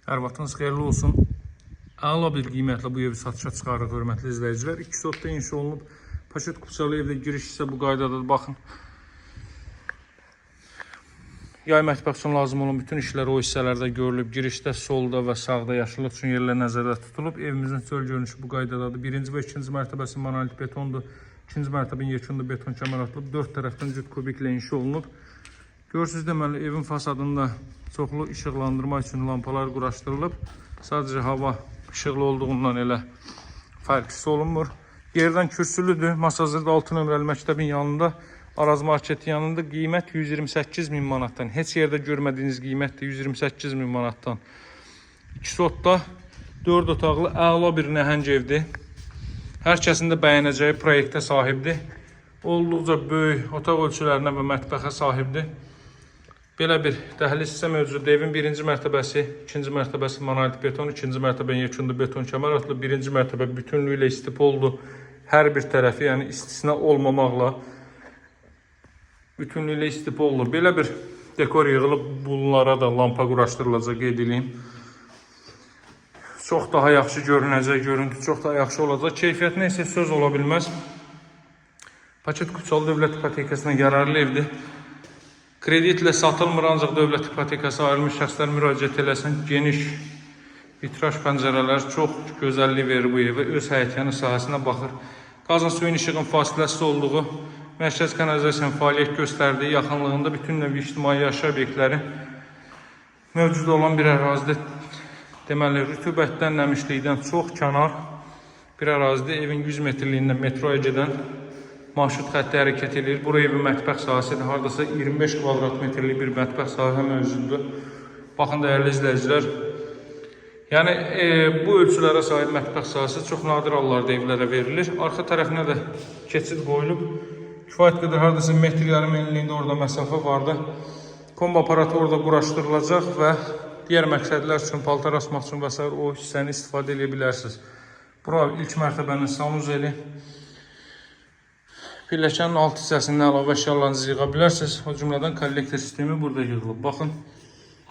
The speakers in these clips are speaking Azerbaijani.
Hər vaxtınız xeyirli olsun. Əla bir qiymətlə bu evi satışa çıxarırıq, hörmətli izləyicilər. 2 sotda inşa olunub. Paşet Kupçalı evdə giriş isə bu qaydadadır. Baxın. Yay mətbəx üçün lazım olan bütün işlər o hissələrdə görülüb. Girişdə solda və sağda yaşıllıq üçün yerlər nəzərdə tutulub. Evimizin çöl görünüşü bu qaydadadır. 1-ci və 2-ci mərtəbəsi monolit betondur. 2-ci mərtəbənin yekunda beton kəmər atılıb. 4 tərəfdən cüt kubiklə inşa olunub. Görürsünüz, deməli, evin fasadında çoxlu işıqlandırma üçün lampalar quraşdırılıb. Sadəcə hava işıqlı olduğundan elə fərqsiz olunmur. Yerdən kürsülüdür. Masazırda 6 nömrəli məktəbin yanında, Araz marketi yanında qiymət 128 min manatdan. Heç yerdə görmədiyiniz qiymətdir 128 min manatdan. 2 sotda 4 otaqlı əla bir nəhəng evdir. Hər kəsin də bəyənəcəyi proyektə sahibdir. Olduqca böyük otaq ölçülərinə və mətbəxə sahibdir. Belə bir dəhliz hissə mövcuddur. Evin 1-ci mərtəbəsi, 2-ci mərtəbəsi monolit beton, 2-ci mərtəbənin yekunda beton kəmər atılıb. 1-ci mərtəbə bütünlüklə istipoldur. Hər bir tərəfi, yəni istisna olmamaqla bütünlüklə istipoldur. Belə bir dekor yığılıb, bunlara da lampa quraşdırılacaq, qeyd edeyim. Çox daha yaxşı görünəcək, görüntü çox daha yaxşı olacaq. Keyfiyyətinə isə söz ola bilməz. Paşet Kupçalı dövlət ipotekasına yararlı evdir. Kreditlə satılmır, ancaq dövlət ipotekası ayrılmış şəxslər müraciət eləsin. Geniş vitraj pəncərələr çox gözəllik verir bu evə. Öz həyətyanı sahəsinə baxır. Qazın suyun işığın fasiləsiz olduğu, mərkəz kanalizasiyanın fəaliyyət göstərdiyi yaxınlığında bütün növ ictimai yaşayış obyektləri mövcud olan bir ərazidə, deməli, rütubətdən, nəmişlikdən çox kənar bir ərazidə evin 100 metrliyində metroya gedən marşrut xətti hərəkət edir. Buraya bir mətbəx sahəsidir. Haradasa 25 kvadrat metrlik bir mətbəx sahə mövcuddur. Baxın, dəyərli izləyicilər. Yəni, bu ölçülərə sahib mətbəx sahəsi çox nadir hallarda evlərə verilir. Arxa tərəfinə də keçid qoyulub. Kifayət qədər haradasa metr yarım enliyində orada məsafə vardı. Kombi aparatı orada quraşdırılacaq və digər məqsədlər üçün, paltar asmaq üçün və s. o hissəni istifadə edə bilərsiniz. Bura ilk mərtəbənin sanuzeli. Pilləkənin alt hissəsində əlavə əşyalarınızı yığa bilərsiniz. O cümlədən kollektor sistemi burada yığılıb. Baxın.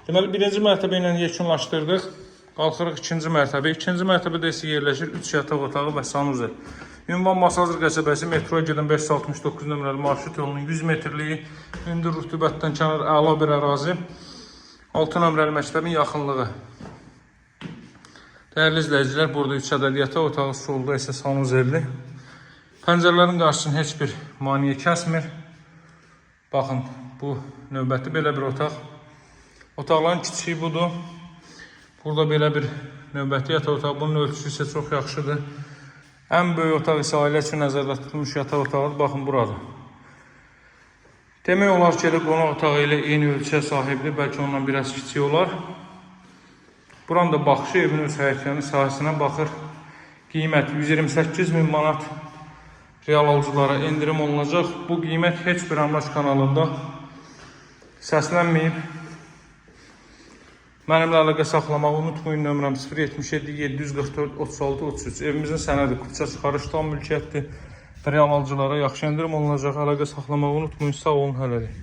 Deməli, 1-ci mərtəbə ilə yekunlaşdırdıq. Qalxırıq 2-ci mərtəbə. 2-ci mərtəbədə isə yerləşir 3 yataq otağı və sanuzel. Ünvan Masazır qəsəbəsi metroya gedən 569 nömrəli marşrut yolunun 100 metrliyi, hündür rütubətdən kənar əla bir ərazi. 6 nömrəli məktəbin yaxınlığı. Dəyərli izləyicilər, burada 3 ədəd yataq otağı, solda isə sanuzelli. Pəncərələrin qarşısını heç bir maneə kəsmir. Baxın, bu növbəti belə bir otaq. Otaqların kiçiyi budur. Burada belə bir növbəti yataq otağı. Bunun ölçüsü isə çox yaxşıdır. Ən böyük otaq isə ailə üçün nəzərdə tutulmuş yataq otağıdır. Baxın, burada. Demək olar ki, qonaq otağı ilə eyni ölçüyə sahibdir. Bəlkə ondan biraz kiçik olar. Buranın da baxışı evin öz həyətyanı sahəsinə baxır. Qiymət 128 min manat. Real alıcılara endirim olunacaq. Bu qiymət heç bir Əmlak kanalında səslənməyib. Mənimlə əlaqə saxlamağı unutmayın. Nömrəm 077 744 36 33. Evimizin sənədi Kupça çıxarış tam mülkiyyətdir. Real alıcılara yaxşı endirim olunacaq. Əlaqə saxlamağı unutmayın. Sağ olun, hələlik.